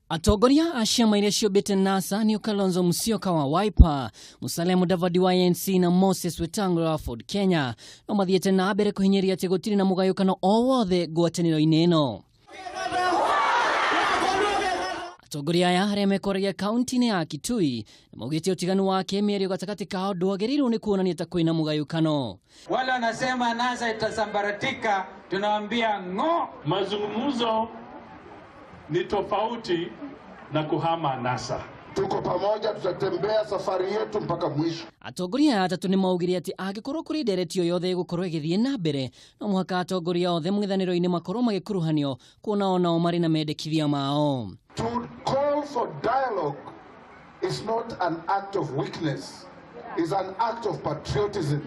Atongoria a ciama iria ciũmbĩte NASA nĩ Kalonzo Musyoka wa Wiper, Musalia Mudavadi wa ANC na Moses Wetangula wa Ford Kenya no mathiĩte na mbere kũhinyeria atĩ gũtirĩ na mũgayũkano o wothe ngwatanĩro-inĩ ĩno. Atongoria aya arĩa mekoragia kaunti-inĩ ya Kitui maugĩte ũtiganu wa kĩmĩario gatagatĩ kao ndwagĩrĩirwo nĩ kuonania ta kwĩna mũgayũkano. Wale wanasema NASA itasambaratika, tunawaambia ngo. Mazungumzo ni tofauti na kuhama NASA. Tuko pamoja, tutatembea safari yetu mpaka mwisho. Atongoria atatu nĩ maugire atĩ angĩkorwo kũrĩ ndereti o yothe ĩgũkorwo ĩgĩthiĩ na mbere no mũhaka atongoria othe mũng'ethanĩro-inĩ makorwo magĩkuruhanio kuona onao marĩ na mendekithia mao. To call for dialogue is not an act of weakness, it's an act of patriotism.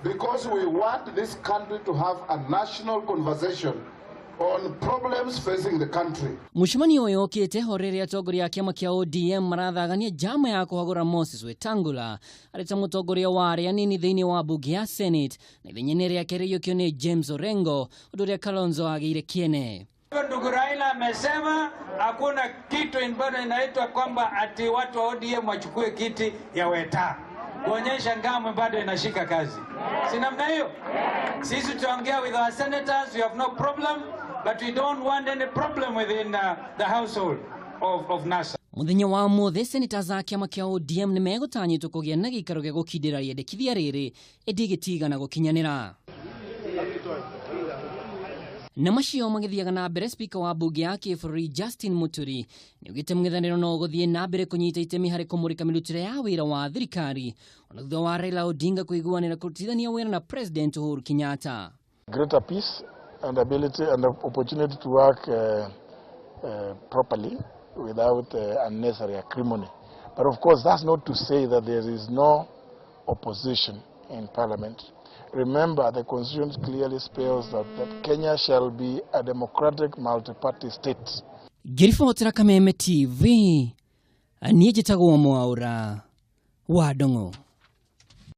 Because we want this country to have a national conversation on problems facing the country. Mũcemanio ũyũ ũkĩte ho rĩrĩa atongoria a kĩama kĩa ODM marathagania njama ya kũhagũra Moses Wetangula arĩ ta mũtongoria wa arĩa anini thĩinĩ wa bunge ya Senate na ithenya-inĩ rĩake rĩiyũkio nĩ James Orengo, ũndũ ũrĩa Kalonzo agĩire kĩene. Ndugu Raila amesema hakuna kitu bado inaitwa kwamba ati watu wa ODM wachukue kiti ya Weta. Kuonyesha ngamo bado inashika kazi. Si namna hiyo? Sisi tutaongea with our senators, we have no problem, but we don't want any problem within the household of NASA. Mũthenya wa mũthĩ senators a kĩama kĩa ODM nĩ megũtanyĩtwo kũgĩa na gĩikaro gĩa gũkindĩra rĩendekithia rĩrĩ ĩndĩ gĩtigana gũkinyanĩra. Na macio magĩthiaga na mbere speaker wa bunge ya kĩbũrũri Justin Muturi nĩ ugĩte mũng'ethanĩro no gũthiĩ na mbere kũnyita itemi harĩ kũmũrĩka mĩrutĩre ya wĩra wa thirikari ona thutha wa Raila Odinga kũiguanĩra kũrutithania wĩra na President Uhuru Kenyatta. Greater peace and ability and opportunity to work properly without unnecessary acrimony. But of course that's not to say that there is no opposition in Parliament. Remember, the Constitution clearly spells that Kenya shall be a democratic multi-party state. Ngĩribotera Kameme TV, niĩ njĩtagwo Mwaũra wa Ndong'o.